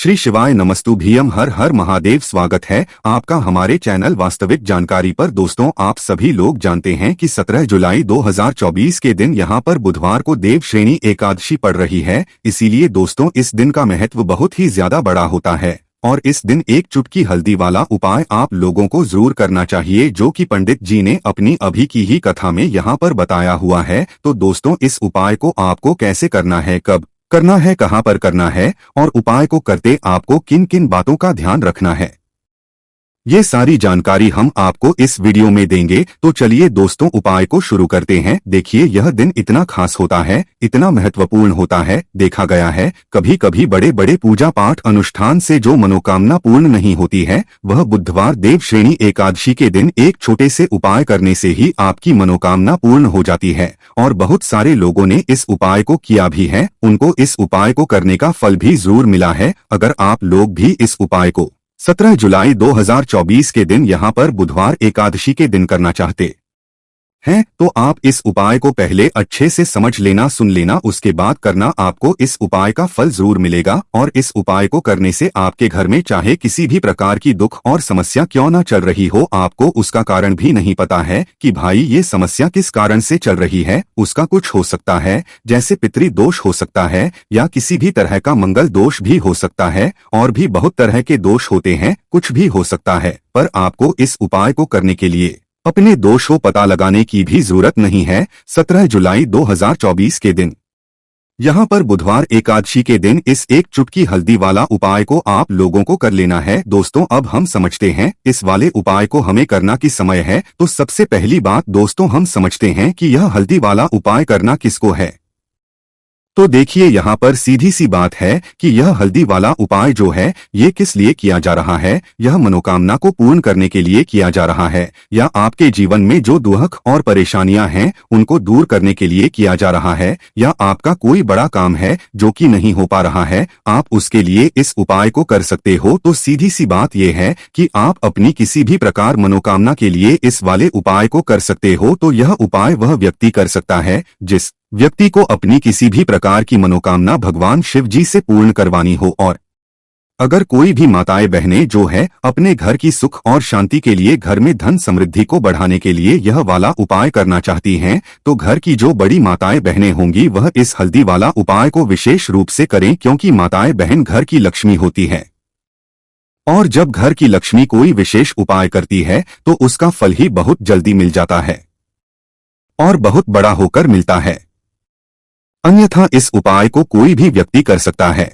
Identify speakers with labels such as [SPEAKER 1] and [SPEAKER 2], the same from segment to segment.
[SPEAKER 1] श्री शिवाय नमस्तुभ्यम। हर हर महादेव। स्वागत है आपका हमारे चैनल वास्तविक जानकारी पर। दोस्तों, आप सभी लोग जानते हैं कि 17 जुलाई 2024 के दिन यहां पर बुधवार को देव श्रेणी एकादशी पड़ रही है। इसीलिए दोस्तों, इस दिन का महत्व बहुत ही ज्यादा बड़ा होता है और इस दिन एक चुटकी हल्दी वाला उपाय आप लोगों को जरूर करना चाहिए, जो कि पंडित जी ने अपनी अभी की ही कथा में यहाँ पर बताया हुआ है। तो दोस्तों, इस उपाय को आपको कैसे करना है, कब करना है, कहाँ पर करना है और उपाय को करते आपको किन किन बातों का ध्यान रखना है, ये सारी जानकारी हम आपको इस वीडियो में देंगे। तो चलिए दोस्तों, उपाय को शुरू करते हैं। देखिए, यह दिन इतना खास होता है, इतना महत्वपूर्ण होता है। देखा गया है कभी कभी बड़े बड़े पूजा पाठ अनुष्ठान से जो मनोकामना पूर्ण नहीं होती है, वह बुधवार देव श्रेणी एकादशी के दिन एक छोटे से उपाय करने से ही आपकी मनोकामना पूर्ण हो जाती है। और बहुत सारे लोगों ने इस उपाय को किया भी है, उनको इस उपाय को करने का फल भी जरूर मिला है। अगर आप लोग भी इस उपाय को 17 जुलाई 2024 के दिन यहां पर बुधवार एकादशी के दिन करना चाहते हैं, तो आप इस उपाय को पहले अच्छे से समझ लेना, सुन लेना, उसके बाद करना। आपको इस उपाय का फल जरूर मिलेगा और इस उपाय को करने से आपके घर में चाहे किसी भी प्रकार की दुख और समस्या क्यों न चल रही हो, आपको उसका कारण भी नहीं पता है कि भाई ये समस्या किस कारण से चल रही है। उसका कुछ हो सकता है, जैसे पितृ दोष हो सकता है या किसी भी तरह का मंगल दोष भी हो सकता है, और भी बहुत तरह के दोष होते हैं, कुछ भी हो सकता है। पर आपको इस उपाय को करने के लिए अपने दोष को पता लगाने की भी जरूरत नहीं है। 17 जुलाई 2024 के दिन यहाँ पर बुधवार एकादशी के दिन इस एक चुटकी हल्दी वाला उपाय को आप लोगों को कर लेना है। दोस्तों, अब हम समझते हैं इस वाले उपाय को हमें करना किस समय है। तो सबसे पहली बात दोस्तों, हम समझते हैं कि यह हल्दी वाला उपाय करना किसको है। तो देखिए, यहाँ पर सीधी सी बात है कि यह हल्दी वाला उपाय जो है, ये किस लिए किया जा रहा है। यह मनोकामना को पूर्ण करने के लिए किया जा रहा है, या आपके जीवन में जो दुख और परेशानियां हैं उनको दूर करने के लिए किया जा रहा है, या आपका कोई बड़ा काम है जो कि नहीं हो पा रहा है, आप उसके लिए इस उपाय को कर सकते हो। तो सीधी सी बात यह है कि आप अपनी किसी भी प्रकार मनोकामना के लिए इस वाले उपाय को कर सकते हो। तो यह उपाय वह व्यक्ति कर सकता है जिस व्यक्ति को अपनी किसी भी प्रकार की मनोकामना भगवान शिव जी से पूर्ण करवानी हो। और अगर कोई भी माताएं बहनें जो है अपने घर की सुख और शांति के लिए, घर में धन समृद्धि को बढ़ाने के लिए यह वाला उपाय करना चाहती हैं, तो घर की जो बड़ी माताएं बहनें होंगी वह इस हल्दी वाला उपाय को विशेष रूप से करें, क्योंकि माताएं बहन घर की लक्ष्मी होती है। और जब घर की लक्ष्मी कोई विशेष उपाय करती है तो उसका फल ही बहुत जल्दी मिल जाता है और बहुत बड़ा होकर मिलता है। अन्यथा इस उपाय को कोई भी व्यक्ति कर सकता है,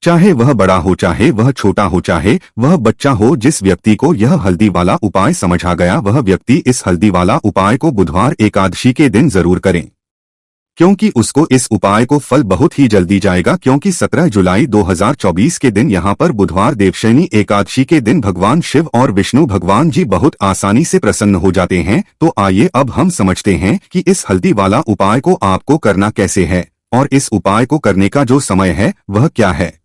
[SPEAKER 1] चाहे वह बड़ा हो, चाहे वह छोटा हो, चाहे वह बच्चा हो। जिस व्यक्ति को यह हल्दी वाला उपाय समझ आ गया, वह व्यक्ति इस हल्दी वाला उपाय को बुधवार एकादशी के दिन जरूर करें, क्योंकि उसको इस उपाय को फल बहुत ही जल्दी जाएगा। क्योंकि 17 जुलाई 2024 के दिन यहाँ पर बुधवार देवशयनी एकादशी के दिन भगवान शिव और विष्णु भगवान जी बहुत आसानी से प्रसन्न हो जाते हैं। तो आइए अब हम समझते हैं कि इस हल्दी वाला उपाय को आपको करना कैसे है और इस उपाय को करने का जो समय है वह क्या है।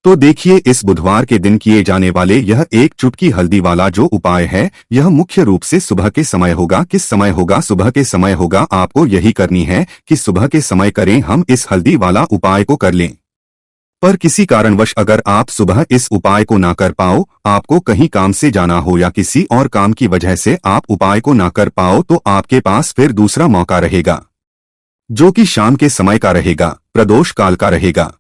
[SPEAKER 1] तो देखिए, इस बुधवार के दिन किए जाने वाले यह एक चुटकी हल्दी वाला जो उपाय है, यह मुख्य रूप से सुबह के समय होगा। किस समय होगा? सुबह के समय होगा। आपको यही करनी है कि सुबह के समय करें, हम इस हल्दी वाला उपाय को कर लें। पर किसी कारणवश अगर आप सुबह इस उपाय को ना कर पाओ, आपको कहीं काम से जाना हो या किसी और काम की वजह से आप उपाय को ना कर पाओ, तो आपके पास फिर दूसरा मौका रहेगा, जो कि शाम के समय का रहेगा, प्रदोष काल का रहेगा।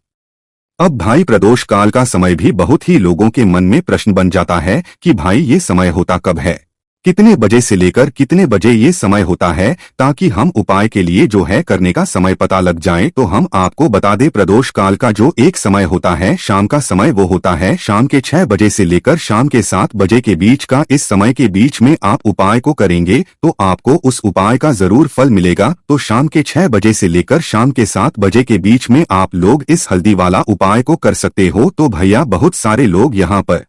[SPEAKER 1] अब भाई, प्रदोष काल का समय भी बहुत ही लोगों के मन में प्रश्न बन जाता है कि भाई ये समय होता कब है, कितने बजे से लेकर कितने बजे ये समय होता है, ताकि हम उपाय के लिए जो है करने का समय पता लग जाए। तो हम आपको बता दें, प्रदोष काल का जो एक समय होता है, शाम का समय, वो होता है शाम के 6 बजे से लेकर शाम के 7 बजे के बीच का। इस समय के बीच में आप उपाय को करेंगे तो आपको उस उपाय का जरूर फल मिलेगा। तो शाम के 6 बजे से लेकर शाम के 7 बजे के बीच में आप लोग इस हल्दी वाला उपाय को कर सकते हो। तो भैया, बहुत सारे लोग यहाँ पर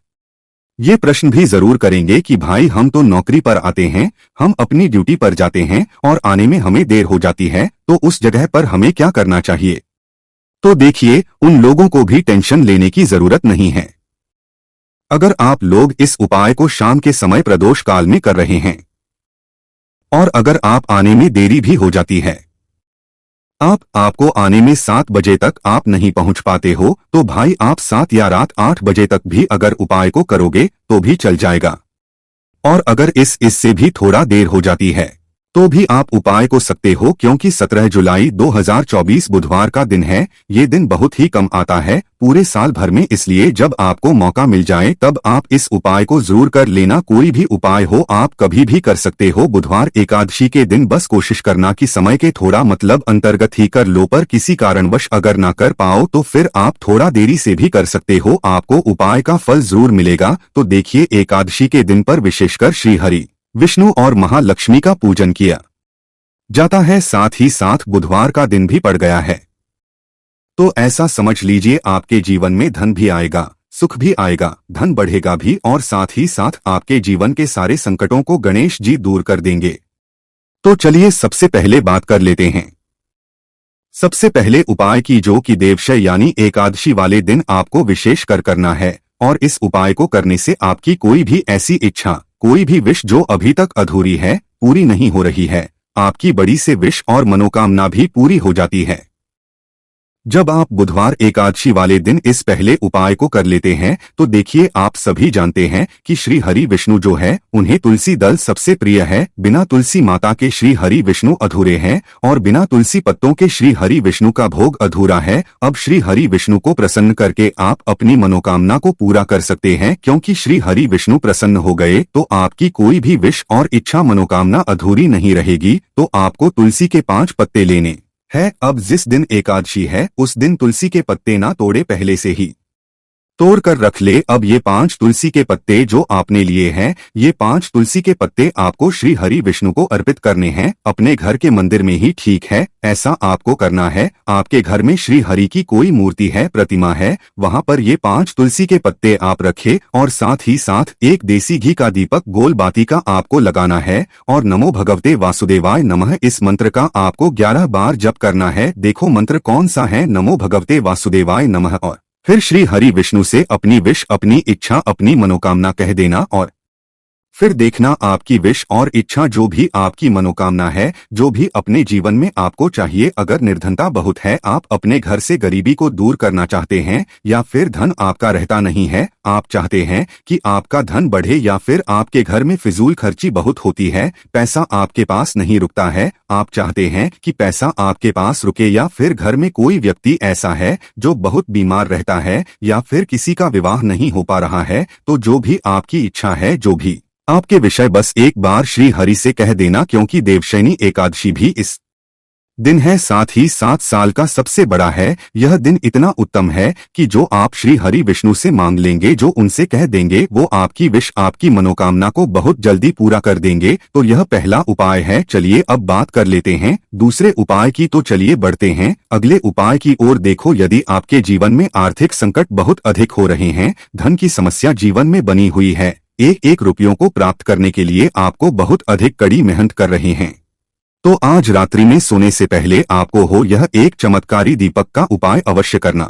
[SPEAKER 1] ये प्रश्न भी जरूर करेंगे कि भाई, हम तो नौकरी पर आते हैं, हम अपनी ड्यूटी पर जाते हैं और आने में हमें देर हो जाती है, तो उस जगह पर हमें क्या करना चाहिए। तो देखिए, उन लोगों को भी टेंशन लेने की जरूरत नहीं है। अगर आप लोग इस उपाय को शाम के समय प्रदोष काल में कर रहे हैं और अगर आप आने में देरी भी हो जाती है, आपको आने में 7 बजे तक आप नहीं पहुंच पाते हो तो भाई आप 7 या रात 8 बजे तक भी अगर उपाय को करोगे तो भी चल जाएगा। और अगर इससे भी थोड़ा देर हो जाती है तो भी आप उपाय को सकते हो, क्योंकि 17 जुलाई 2024 बुधवार का दिन है। ये दिन बहुत ही कम आता है पूरे साल भर में, इसलिए जब आपको मौका मिल जाए तब आप इस उपाय को जरूर कर लेना। कोई भी उपाय हो आप कभी भी कर सकते हो। बुधवार एकादशी के दिन बस कोशिश करना कि समय के थोड़ा मतलब अंतर्गत ही कर लो, पर किसी कारणवश अगर ना कर पाओ तो फिर आप थोड़ा देरी से भी कर सकते हो, आपको उपाय का फल जरूर मिलेगा। तो देखिए, एकादशी के दिन पर विशेषकर श्री हरि विष्णु और महालक्ष्मी का पूजन किया जाता है, साथ ही साथ बुधवार का दिन भी पड़ गया है। तो ऐसा समझ लीजिए आपके जीवन में धन भी आएगा, सुख भी आएगा, धन बढ़ेगा भी, और साथ ही साथ आपके जीवन के सारे संकटों को गणेश जी दूर कर देंगे। तो चलिए सबसे पहले बात कर लेते हैं। सबसे पहले उपाय की, जो कि देवशय यानी एकादशी वाले दिन आपको विशेष कर करना है। और इस उपाय को करने से आपकी कोई भी ऐसी इच्छा, कोई भी विश जो अभी तक अधूरी है, पूरी नहीं हो रही है, आपकी बड़ी से विश और मनोकामना भी पूरी हो जाती है जब आप बुधवार एकादशी वाले दिन इस पहले उपाय को कर लेते हैं। तो देखिए, आप सभी जानते हैं कि श्री हरि विष्णु जो है उन्हें तुलसी दल सबसे प्रिय है। बिना तुलसी माता के श्री हरि विष्णु अधूरे हैं और बिना तुलसी पत्तों के श्री हरि विष्णु का भोग अधूरा है। अब श्री हरि विष्णु को प्रसन्न करके आप अपनी मनोकामना को पूरा कर सकते हैं, क्योंकि श्री हरि विष्णु प्रसन्न हो गए तो आपकी कोई भी विश और इच्छा मनोकामना अधूरी नहीं रहेगी। तो आपको तुलसी के 5 पत्ते लेने है। अब जिस दिन एकादशी है उस दिन तुलसी के पत्ते ना तोड़े, पहले से ही तोड़ कर रख ले। अब ये 5 तुलसी के पत्ते जो आपने लिए हैं, ये 5 तुलसी के पत्ते आपको श्री हरि विष्णु को अर्पित करने हैं, अपने घर के मंदिर में ही, ठीक है। ऐसा आपको करना है। आपके घर में श्री हरि की कोई मूर्ति है, प्रतिमा है, वहां पर ये 5 तुलसी के पत्ते आप रखे और साथ ही साथ एक देसी घी का दीपक गोल बाती का आपको लगाना है। और नमो भगवते वासुदेवाय नमः इस मंत्र का आपको 11 बार जप करना है। देखो मंत्र कौन सा है, नमो भगवते वासुदेवाय नमः। और फिर श्री हरि विष्णु से अपनी विश, अपनी इच्छा, अपनी मनोकामना कह देना और फिर देखना आपकी विश और इच्छा, जो भी आपकी मनोकामना है, जो भी अपने जीवन में आपको चाहिए। अगर निर्धनता बहुत है, आप अपने घर से गरीबी को दूर करना चाहते हैं, या फिर धन आपका रहता नहीं है, आप चाहते हैं कि आपका धन बढ़े, या फिर आपके घर में फिजूल खर्ची बहुत होती है, पैसा आपके पास नहीं रुकता है, आप चाहते हैं कि पैसा आपके पास रुके, या फिर घर में कोई व्यक्ति ऐसा है जो बहुत बीमार रहता है, या फिर किसी का विवाह नहीं हो पा रहा है, तो जो भी आपकी इच्छा है, जो भी आपके विषय, बस एक बार श्री हरि से कह देना, क्योंकि देवशयनी एकादशी भी इस दिन है, साथ ही 7 साल का सबसे बड़ा है। यह दिन इतना उत्तम है कि जो आप श्री हरि विष्णु से मांग लेंगे, जो उनसे कह देंगे, वो आपकी विश, आपकी मनोकामना को बहुत जल्दी पूरा कर देंगे। तो यह पहला उपाय है। चलिए अब बात कर लेते हैं दूसरे उपाय की। तो चलिए बढ़ते हैं अगले उपाय की ओर। देखो, यदि आपके जीवन में आर्थिक संकट बहुत अधिक हो रहे हैं, धन की समस्या जीवन में बनी हुई है, एक रुपयों को प्राप्त करने के लिए आपको बहुत अधिक कड़ी मेहनत कर रहे हैं, तो आज रात्रि में सोने से पहले आपको हो यह एक चमत्कारी दीपक का उपाय अवश्य करना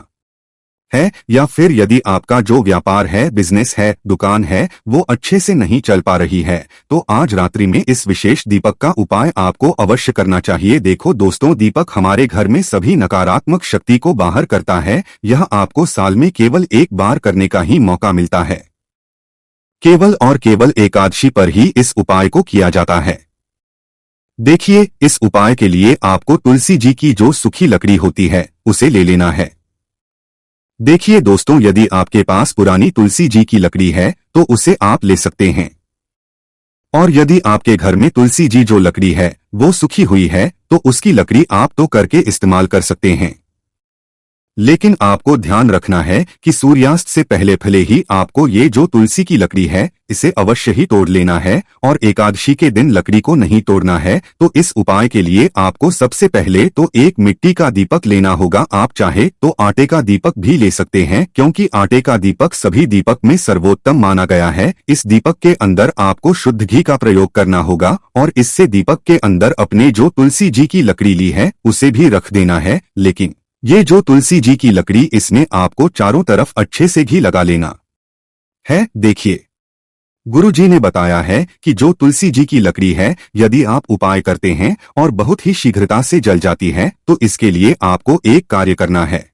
[SPEAKER 1] है। या फिर यदि आपका जो व्यापार है, बिजनेस है, दुकान है, वो अच्छे से नहीं चल पा रही है, तो आज रात्रि में इस विशेष दीपक का उपाय आपको अवश्य करना चाहिए। देखो दोस्तों, दीपक हमारे घर में सभी नकारात्मक शक्ति को बाहर करता है। यह आपको साल में केवल एक बार करने का ही मौका मिलता है, केवल और केवल एकादशी पर ही इस उपाय को किया जाता है। देखिए, इस उपाय के लिए आपको तुलसी जी की जो सूखी लकड़ी होती है उसे ले लेना है। देखिए दोस्तों, यदि आपके पास पुरानी तुलसी जी की लकड़ी है तो उसे आप ले सकते हैं, और यदि आपके घर में तुलसी जी जो लकड़ी है वो सूखी हुई है तो उसकी लकड़ी आप तो करके इस्तेमाल कर सकते हैं। लेकिन आपको ध्यान रखना है कि सूर्यास्त से पहले भले ही आपको ये जो तुलसी की लकड़ी है इसे अवश्य ही तोड़ लेना है, और एकादशी के दिन लकड़ी को नहीं तोड़ना है। तो इस उपाय के लिए आपको सबसे पहले तो एक मिट्टी का दीपक लेना होगा। आप चाहे तो आटे का दीपक भी ले सकते हैं, क्योंकि आटे का दीपक सभी दीपक में सर्वोत्तम माना गया है। इस दीपक के अंदर आपको शुद्ध घी का प्रयोग करना होगा, और इससे दीपक के अंदर अपने जो तुलसी जी की लकड़ी ली है उसे भी रख देना है। लेकिन ये जो तुलसी जी की लकड़ी, इसमें आपको चारों तरफ अच्छे से घी लगा लेना है। देखिए, गुरुजी ने बताया है कि जो तुलसी जी की लकड़ी है, यदि आप उपाय करते हैं और बहुत ही शीघ्रता से जल जाती है, तो इसके लिए आपको एक कार्य करना है।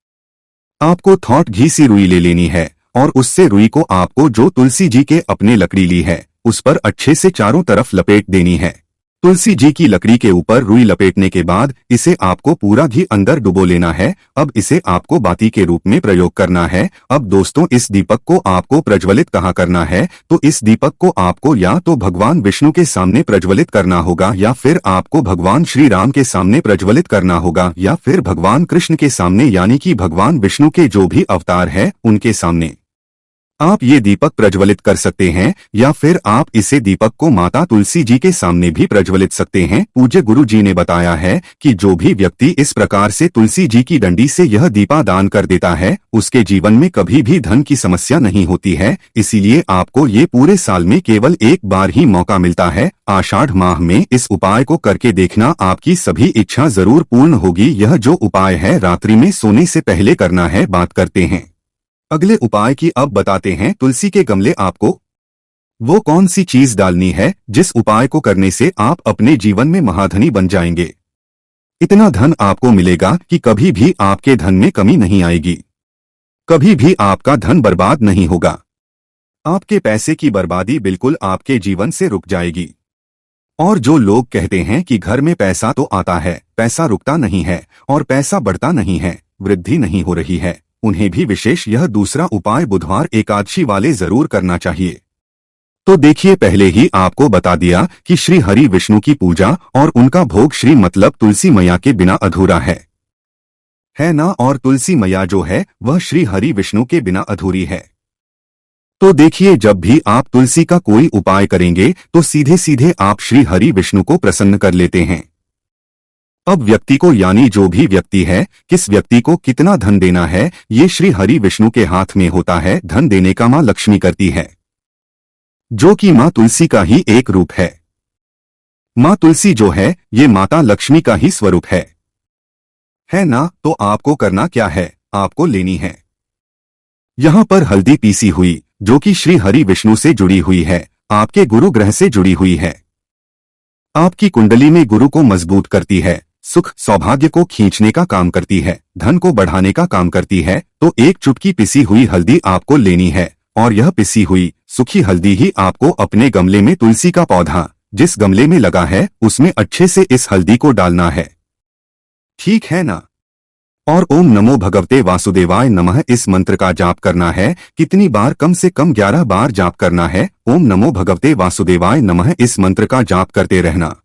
[SPEAKER 1] आपको थोट घी सी रुई ले लेनी है और उससे रुई को आपको जो तुलसी जी के अपने लकड़ी ली है उस पर अच्छे से चारों तरफ लपेट देनी है। तुलसी जी की लकड़ी के ऊपर रुई लपेटने के बाद इसे आपको पूरा घी अंदर डुबो लेना है। अब इसे आपको बाती के रूप में प्रयोग करना है। अब दोस्तों, इस दीपक को आपको प्रज्वलित कहाँ करना है, तो इस दीपक को आपको या तो भगवान विष्णु के सामने प्रज्वलित करना होगा, या फिर आपको भगवान श्री राम के सामने प्रज्वलित करना होगा, या फिर भगवान कृष्ण के सामने, यानी कि भगवान विष्णु के जो भी अवतार है उनके सामने आप ये दीपक प्रज्वलित कर सकते हैं, या फिर आप इसे दीपक को माता तुलसी जी के सामने भी प्रज्वलित सकते हैं। पूज्य गुरु जी ने बताया है कि जो भी व्यक्ति इस प्रकार से तुलसी जी की डंडी से यह दीपा दान कर देता है, उसके जीवन में कभी भी धन की समस्या नहीं होती है। इसीलिए आपको ये पूरे साल में केवल एक बार ही मौका मिलता है। आषाढ़ माह में इस उपाय को करके देखना, आपकी सभी इच्छा जरूर पूर्ण होगी। यह जो उपाय है रात्रि में सोने से पहले करना है। बात करते हैं अगले उपाय की। अब बताते हैं तुलसी के गमले आपको वो कौन सी चीज डालनी है जिस उपाय को करने से आप अपने जीवन में महाधनी बन जाएंगे। इतना धन आपको मिलेगा कि कभी भी आपके धन में कमी नहीं आएगी, कभी भी आपका धन बर्बाद नहीं होगा। आपके पैसे की बर्बादी बिल्कुल आपके जीवन से रुक जाएगी। और जो लोग कहते हैं कि घर में पैसा तो आता है, पैसा रुकता नहीं है और पैसा बढ़ता नहीं है, वृद्धि नहीं हो रही है, उन्हें भी विशेष यह दूसरा उपाय बुधवार एकादशी वाले जरूर करना चाहिए। तो देखिए, पहले ही आपको बता दिया कि श्री हरि विष्णु की पूजा और उनका भोग श्री मतलब तुलसी मैया के बिना अधूरा है ना। और तुलसी मैया जो है वह श्री हरि विष्णु के बिना अधूरी है। तो देखिए, जब भी आप तुलसी का कोई उपाय करेंगे तो सीधे सीधे आप श्री हरि विष्णु को प्रसन्न कर लेते हैं। अब व्यक्ति को, यानी जो भी व्यक्ति है, किस व्यक्ति को कितना धन देना है, ये श्री हरि विष्णु के हाथ में होता है। धन देने का मां लक्ष्मी करती है, जो कि मां तुलसी का ही एक रूप है। मां तुलसी जो है ये माता लक्ष्मी का ही स्वरूप है ना। तो आपको करना क्या है, आपको लेनी है यहां पर हल्दी पीसी हुई, जो कि श्री हरि विष्णु से जुड़ी हुई है, आपके गुरु ग्रह से जुड़ी हुई है, आपकी कुंडली में गुरु को मजबूत करती है, सुख सौभाग्य को खींचने का काम करती है, धन को बढ़ाने का काम करती है। तो एक चुटकी पिसी हुई हल्दी आपको लेनी है, और यह पिसी हुई सूखी हल्दी ही आपको अपने गमले में, तुलसी का पौधा जिस गमले में लगा है उसमें अच्छे से इस हल्दी को डालना है, ठीक है ना। और ओम नमो भगवते वासुदेवाय नमः इस मंत्र का जाप करना है। कितनी बार, कम से कम 11 बार जाप करना है। ओम नमो भगवते वासुदेवाय नमः इस मंत्र का जाप करते रहना,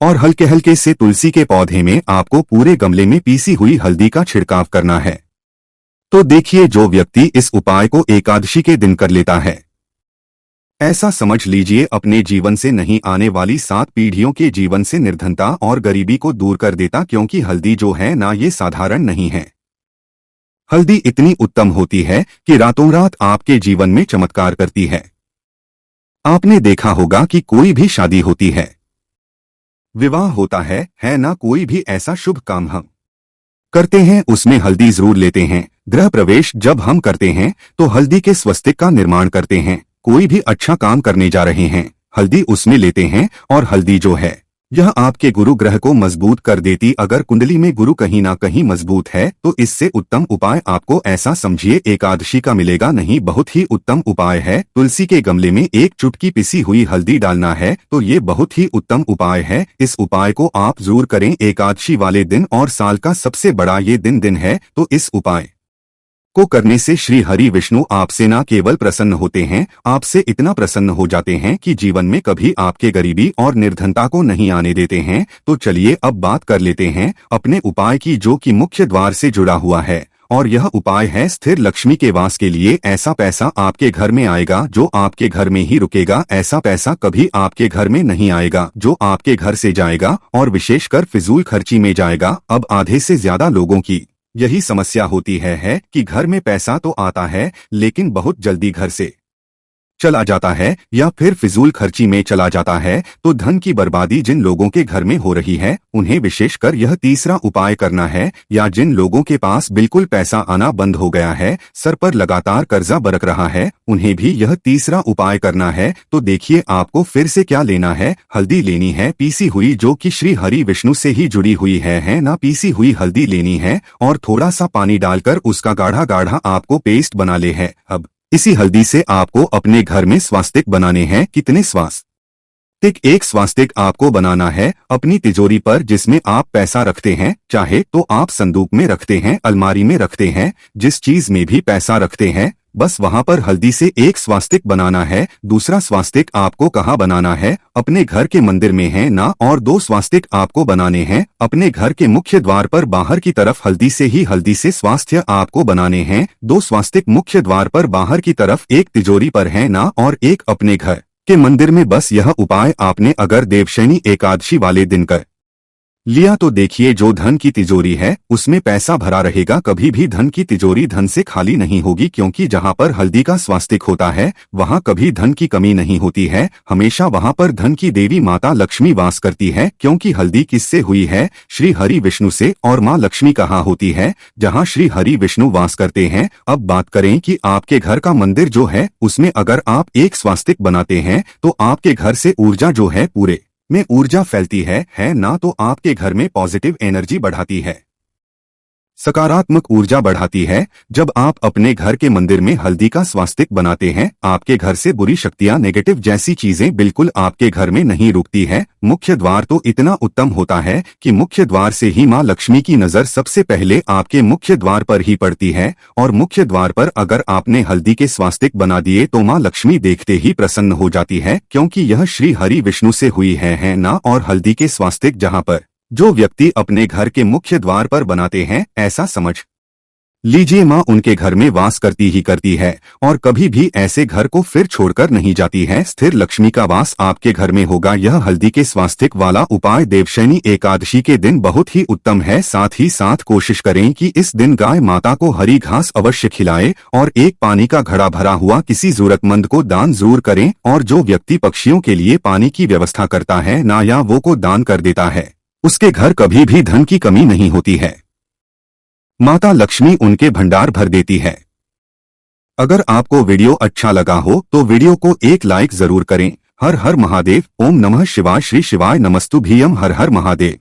[SPEAKER 1] और हल्के हल्के से तुलसी के पौधे में आपको पूरे गमले में पीसी हुई हल्दी का छिड़काव करना है। तो देखिए, जो व्यक्ति इस उपाय को एकादशी के दिन कर लेता है, ऐसा समझ लीजिए अपने जीवन से नहीं आने वाली 7 पीढ़ियों के जीवन से निर्धनता और गरीबी को दूर कर देता। क्योंकि हल्दी जो है ना, ये साधारण नहीं है। हल्दी इतनी उत्तम होती है कि रातों रात आपके जीवन में चमत्कार करती है। आपने देखा होगा कि कोई भी शादी होती है, विवाह होता है ना, कोई भी ऐसा शुभ काम हम करते हैं उसमें हल्दी जरूर लेते हैं। गृह प्रवेश जब हम करते हैं तो हल्दी के स्वस्तिक का निर्माण करते हैं। कोई भी अच्छा काम करने जा रहे हैं, हल्दी उसमें लेते हैं, और हल्दी जो है यह आपके गुरु ग्रह को मजबूत कर देती। अगर कुंडली में गुरु कहीं ना कहीं मजबूत है तो इससे उत्तम उपाय आपको, ऐसा समझिए, एकादशी का मिलेगा नहीं। बहुत ही उत्तम उपाय है। तुलसी के गमले में एक चुटकी पिसी हुई हल्दी डालना है, तो ये बहुत ही उत्तम उपाय है। इस उपाय को आप जरूर करें एकादशी वाले दिन, और साल का सबसे बड़ा ये दिन है। तो इस उपाय को करने से श्री हरि विष्णु आपसे न केवल प्रसन्न होते हैं, आपसे इतना प्रसन्न हो जाते हैं कि जीवन में कभी आपके गरीबी और निर्धनता को नहीं आने देते हैं। तो चलिए अब बात कर लेते हैं अपने उपाय की, जो कि मुख्य द्वार से जुड़ा हुआ है। और यह उपाय है स्थिर लक्ष्मी के वास के लिए। ऐसा पैसा आपके घर में आएगा जो आपके घर में ही रुकेगा। ऐसा पैसा कभी आपके घर में नहीं आएगा जो आपके घर से जाएगा और विशेषकर फिजूल खर्ची में जाएगा। अब आधे से ज्यादा लोगों की यही समस्या होती है कि घर में पैसा तो आता है लेकिन बहुत जल्दी घर से चला जाता है या फिर फिजूल खर्ची में चला जाता है तो धन की बर्बादी जिन लोगों के घर में हो रही है उन्हें विशेषकर यह तीसरा उपाय करना है। या जिन लोगों के पास बिल्कुल पैसा आना बंद हो गया है, सर पर लगातार कर्जा बरक रहा है, उन्हें भी यह तीसरा उपाय करना है। तो देखिए आपको फिर से क्या लेना है। हल्दी लेनी है पीसी हुई, जो कि श्री हरि विष्णु से ही जुड़ी हुई है ना। पीसी हुई हल्दी लेनी है और थोड़ा सा पानी डालकर उसका गाढ़ा गाढ़ा आपको पेस्ट बना ले है। अब इसी हल्दी से आपको अपने घर में स्वास्तिक बनाने हैं। कितने स्वास्तिक? एक स्वास्तिक आपको बनाना है अपनी तिजोरी पर, जिसमें आप पैसा रखते हैं। चाहे तो आप संदूक में रखते हैं, अलमारी में रखते हैं, जिस चीज में भी पैसा रखते हैं, बस वहां पर हल्दी से एक स्वास्तिक बनाना है। दूसरा स्वास्तिक आपको कहाँ बनाना है? अपने घर के मंदिर में है ना। और 2 स्वास्तिक आपको बनाने हैं अपने घर के मुख्य द्वार पर बाहर की तरफ। हल्दी से स्वास्थ्य आपको बनाने हैं 2 स्वास्तिक मुख्य द्वार पर बाहर की तरफ, एक तिजोरी पर है ना और एक अपने घर के मंदिर में। बस यह उपाय आपने अगर देवशयनी एकादशी वाले दिन कर लिया तो देखिए जो धन की तिजोरी है उसमें पैसा भरा रहेगा। कभी भी धन की तिजोरी धन से खाली नहीं होगी, क्योंकि जहां पर हल्दी का स्वास्तिक होता है वहां कभी धन की कमी नहीं होती है। हमेशा वहां पर धन की देवी माता लक्ष्मी वास करती है, क्योंकि हल्दी किससे हुई है? श्री हरि विष्णु से। और माँ लक्ष्मी कहाँ होती है? जहाँ श्री हरि विष्णु वास करते हैं। अब बात करें कि आपके घर का मंदिर जो है उसमें अगर आप एक स्वास्तिक बनाते हैं तो आपके घर से ऊर्जा जो है पूरे में ऊर्जा फैलती है ना। तो आपके घर में पॉजिटिव एनर्जी बढ़ाती है, सकारात्मक ऊर्जा बढ़ाती है। जब आप अपने घर के मंदिर में हल्दी का स्वास्तिक बनाते हैं, आपके घर से बुरी शक्तियां, नेगेटिव जैसी चीजें बिल्कुल आपके घर में नहीं रुकती है। मुख्य द्वार तो इतना उत्तम होता है कि मुख्य द्वार से ही माँ लक्ष्मी की नजर सबसे पहले आपके मुख्य द्वार पर ही पड़ती है। और मुख्य द्वार पर अगर आपने हल्दी के स्वास्तिक बना दिए तो माँ लक्ष्मी देखते ही प्रसन्न हो जाती है, क्योंकि यह श्री हरि विष्णु से हुई है ना। और हल्दी के स्वास्तिक जहाँ पर जो व्यक्ति अपने घर के मुख्य द्वार पर बनाते हैं, ऐसा समझ लीजिए माँ उनके घर में वास करती है और कभी भी ऐसे घर को फिर छोड़कर नहीं जाती है। स्थिर लक्ष्मी का वास आपके घर में होगा। यह हल्दी के स्वास्तिक वाला उपाय देवशयनी एकादशी के दिन बहुत ही उत्तम है। साथ ही साथ कोशिश करें कि इस दिन गाय माता को हरी घास अवश्य खिलाएं और एक पानी का घड़ा भरा हुआ किसी जरूरतमंद को दान जरूर करें। और जो व्यक्ति पक्षियों के लिए पानी की व्यवस्था करता है ना या वो को दान कर देता है, उसके घर कभी भी धन की कमी नहीं होती है। माता लक्ष्मी उनके भंडार भर देती है। अगर आपको वीडियो अच्छा लगा हो तो वीडियो को एक लाइक जरूर करें। हर हर महादेव। ओम नमः शिवाय। श्री शिवाय नमस्तुभ्यं। हर हर महादेव।